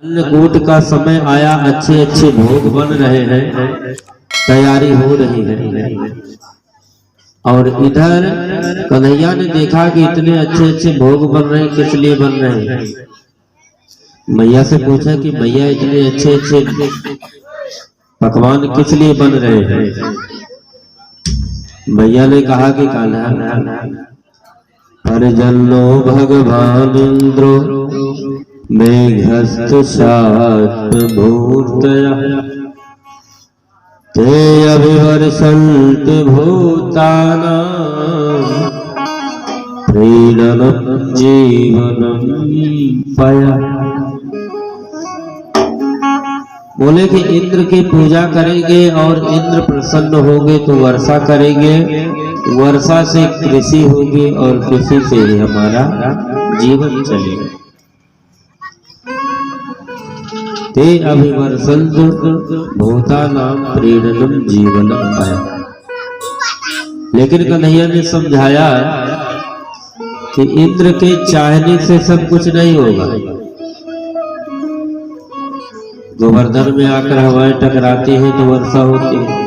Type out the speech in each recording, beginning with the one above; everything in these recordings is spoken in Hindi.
अन्नकूट का समय आया, अच्छे अच्छे भोग बन रहे हैं, तैयारी हो रही है। और इधर कन्हैया ने देखा कि इतने अच्छे अच्छे भोग बन रहे हैं, किस लिए बन रहे हैं। मैया से पूछा कि मैया इतने अच्छे अच्छे पकवान किस लिए बन रहे हैं। मैया ने कहा कि कान्हा, परिजनो भगवान इंद्रो मेघस्त शात भूतया ते अभिवर्षन्त भूतानां प्रीणनं जीवनं पया। बोले कि इंद्र की पूजा करेंगे और इंद्र प्रसन्न होंगे तो वर्षा करेंगे, वर्षा से कृषि होगी और कृषि से ही हमारा जीवन चलेगा। ते अभिवर्षन्त भूतानां प्रीणनं जीवनं पया। लेकिन कन्हैया ने समझाया कि इंद्र के चाहने से सब कुछ नहीं होगा। गोवर्धन में आकर हवाएं टकराती हैं तो वर्षा होती है।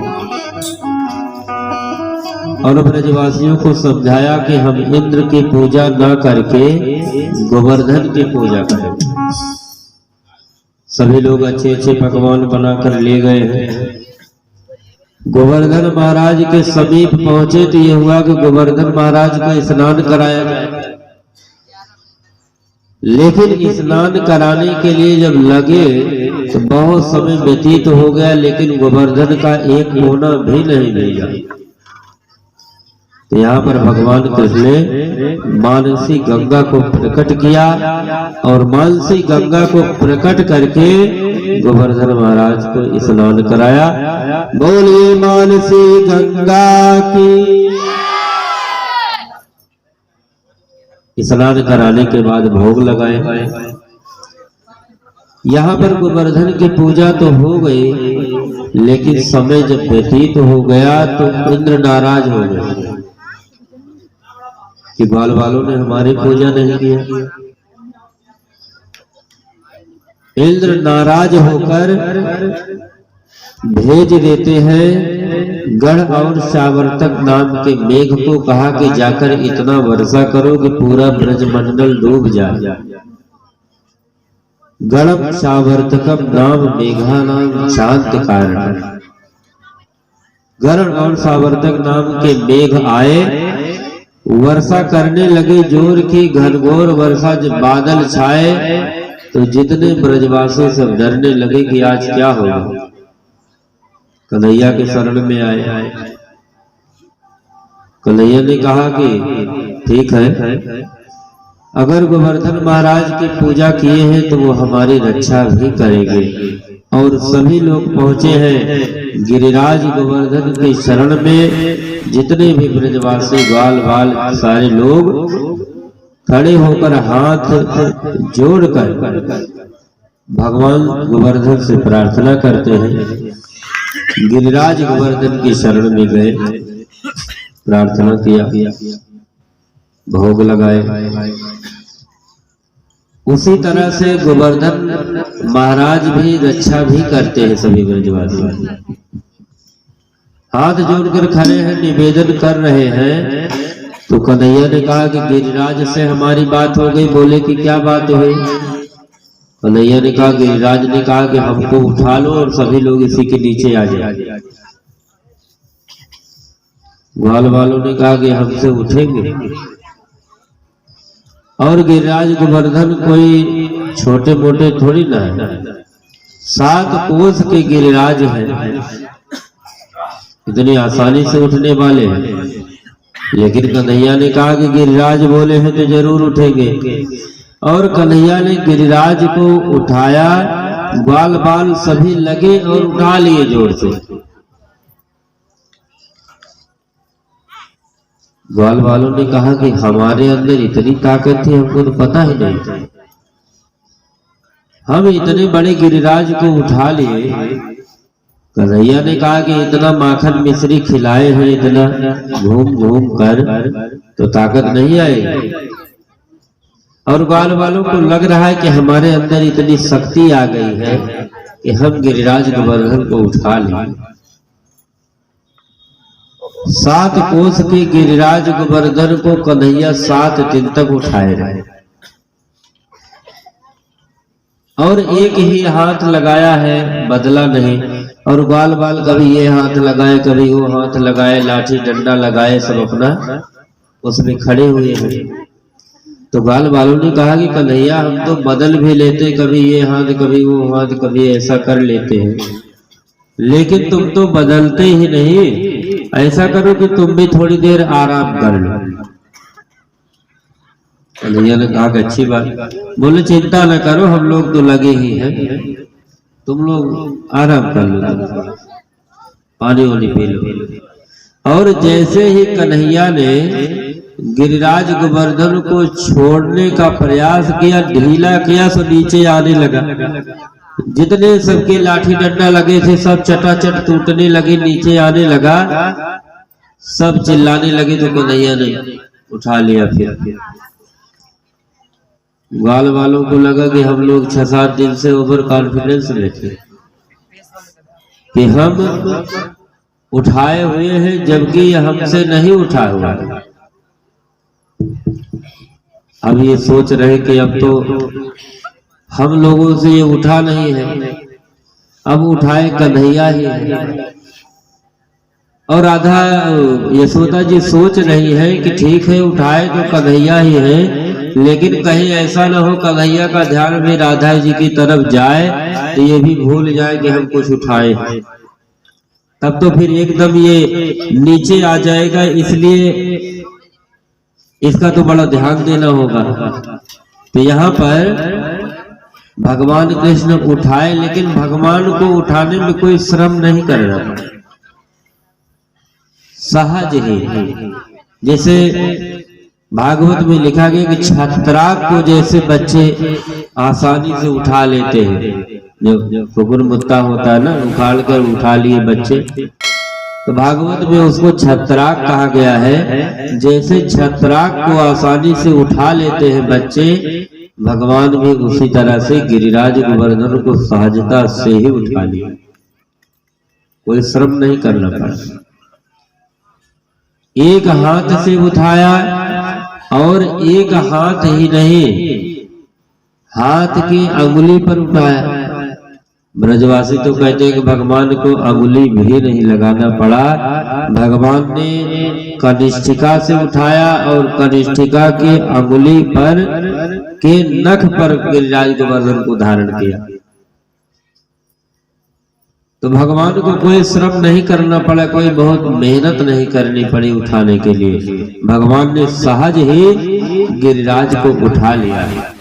और ब्रजवासियों को समझाया कि हम इंद्र की पूजा न करके गोवर्धन की पूजा करें। सभी लोग अच्छे अच्छे पकवान बनाकर ले गए हैं। गोवर्धन महाराज के समीप पहुंचे तो ये हुआ कि गोवर्धन महाराज को स्नान कराया जाए। लेकिन स्नान कराने के लिए जब लगे तो बहुत समय व्यतीत हो गया, लेकिन गोवर्धन का एक कोना भी नहीं मिला। तो यहाँ पर भगवान कृष्ण ने मानसी गंगा को प्रकट किया और मानसी गंगा को प्रकट करके गोवर्धन महाराज को स्नान कराया। बोलिए मानसी गंगा की। स्नान कराने के बाद भोग लगाए। यहाँ पर गोवर्धन की पूजा तो हो गई, लेकिन समय जब व्यतीत हो गया तो इंद्र नाराज हो गए कि बाल वालों ने हमारी पूजा नहीं किया। इंद्र नाराज होकर भेज देते हैं गढ़ और सावर्तक नाम के मेघ को, कहा कि जाकर इतना वर्षा करो कि पूरा ब्रजमंडल डूब जाए। गढ़ सावर्तकम नाम मेघा नाम शांत कारण। गढ़ और सावर्तक नाम के मेघ आए, वर्षा करने लगे जोर की घनघोर वर्षा। जब बादल छाए तो जितने ब्रजवासी सब डरने लगे कि आज क्या होगा। कन्हैया के शरण में आए। कन्हैया ने कहा कि ठीक है, अगर गोवर्धन महाराज की पूजा किए हैं तो वो हमारी रक्षा भी करेंगे। और सभी लोग पहुंचे हैं गिरिराज गोवर्धन के शरण में। जितने भी ब्रजवासी ग्वाल बाल सारे लोग खड़े होकर हाथ जोड़कर भगवान गोवर्धन से प्रार्थना करते हैं। गिरिराज गोवर्धन की शरण में गए, प्रार्थना किया, भोग लगाए। उसी तरह से गोवर्धन महाराज भी रक्षा भी करते हैं। सभी ब्रजवासी हाथ जोड़कर खड़े हैं, निवेदन कर रहे हैं। तो कन्हैया ने कहा कि गिरिराज से हमारी बात हो गई। बोले कि क्या बात हुई। कन्हैया ने कहा, गिरिराज ने कहा कि हमको उठा लो और सभी लोग इसी के नीचे आ जाए। ग्वाल वालों ने कहा कि हमसे उठेंगे। और गिरिराज गोवर्धन कोई छोटे मोटे थोड़ी ना है, 7 कोस के गिरिराज हैं, इतनी आसानी से उठने वाले हैं। लेकिन कन्हैया ने कहा कि गिरिराज बोले हैं तो जरूर उठेंगे। और कन्हैया ने गिरिराज को उठाया, बाल बाल सभी लगे और उठा लिए जोर से। ग्वाल वालों ने कहा कि हमारे अंदर इतनी ताकत थी, हमको तो पता ही नहीं था। हम इतने बड़े गिरिराज को उठा लिए। कन्हैया ने कहा कि इतना माखन मिश्री खिलाए हैं, इतना घूम घूम कर, तो ताकत नहीं आएगी। और ग्वाल वालों को लग रहा है कि हमारे अंदर इतनी शक्ति आ गई है कि हम गिरिराज गोवर्धन को उठा लें। 7 कोस के गिरिराज गोवर्धन को कन्हैया 7 दिन तक उठाए रहे और एक ही हाथ लगाया है, बदला नहीं। और ग्वाल बाल कभी ये हाथ लगाए, कभी वो हाथ लगाए, लाठी डंडा लगाए, सब अपना उसमें खड़े हुए हैं। तो ग्वाल बालों ने कहा कि कन्हैया हम तो बदल भी लेते, कभी ये हाथ कभी वो हाथ, कभी ऐसा कर लेते हैं, लेकिन तुम तो बदलते ही नहीं। ऐसा करो कि तुम भी थोड़ी देर आराम कर लो। कन्हैया ने कहा कि अच्छी बात। बोले चिंता न करो, हम लोग तो लगे ही हैं, तुम लोग आराम कर लो, पानी वानी पी लो। और जैसे ही कन्हैया ने गिरिराज गोवर्धन को छोड़ने का प्रयास किया, ढीला किया, तो नीचे आने लगा। जितने सबके लाठी डंडा लगे थे सब चटाचट टूटने लगे, नीचे आने लगा, सब चिल्लाने लगे। तो कन्हैया ने उठा लिया। फिर ग्वाल वालों को लगा कि हम लोग 6-7 दिन से ओवर कॉन्फिडेंस में थे कि हम उठाए हुए हैं, जबकि ये हमसे नहीं उठा हुआ। अब ये सोच रहे कि अब तो हम लोगों से ये उठा नहीं है, अब उठाए कन्हैया ही है। और राधा यशोदा जी सोच रही है कि ठीक है उठाए तो कन्हैया ही है, लेकिन कहीं ऐसा ना हो कन्हैया का ध्यान भी राधा जी की तरफ जाए तो ये भी भूल जाए कि हम कुछ उठाए, तब तो फिर एकदम ये नीचे आ जाएगा। इसलिए इसका तो बड़ा ध्यान देना होगा। तो यहाँ पर भगवान कृष्ण उठाए, लेकिन भगवान को उठाने में कोई श्रम नहीं कर रहा, सहज ही। जैसे भागवत में लिखा गया कि छत्राक को जैसे बच्चे आसानी से उठा लेते हैं, जो कुकुर मुत्ता होता है ना, उखाड़ कर उठा लिए बच्चे, तो भागवत में उसको छत्राक कहा गया है। जैसे छत्राक को आसानी से उठा लेते हैं बच्चे, भगवान भी उसी तरह से गिरिराज गोवर्धन को सहजता से ही उठा लिया, कोई श्रम नहीं करना पड़ा। एक हाथ से उठाया, और एक हाथ ही नहीं, हाथ की अंगुली पर उठाया। ब्रजवासी तो कहते हैं कि भगवान को अंगुली भी नहीं लगाना पड़ा, भगवान ने कनिष्ठिका से उठाया और कनिष्ठिका के अंगुली पर के नख पर गिरिराज गोवर्धन को धारण किया। तो भगवान को कोई श्रम नहीं करना पड़ा, कोई बहुत मेहनत नहीं करनी पड़ी उठाने के लिए, भगवान ने सहज ही गिरिराज को उठा लिया है।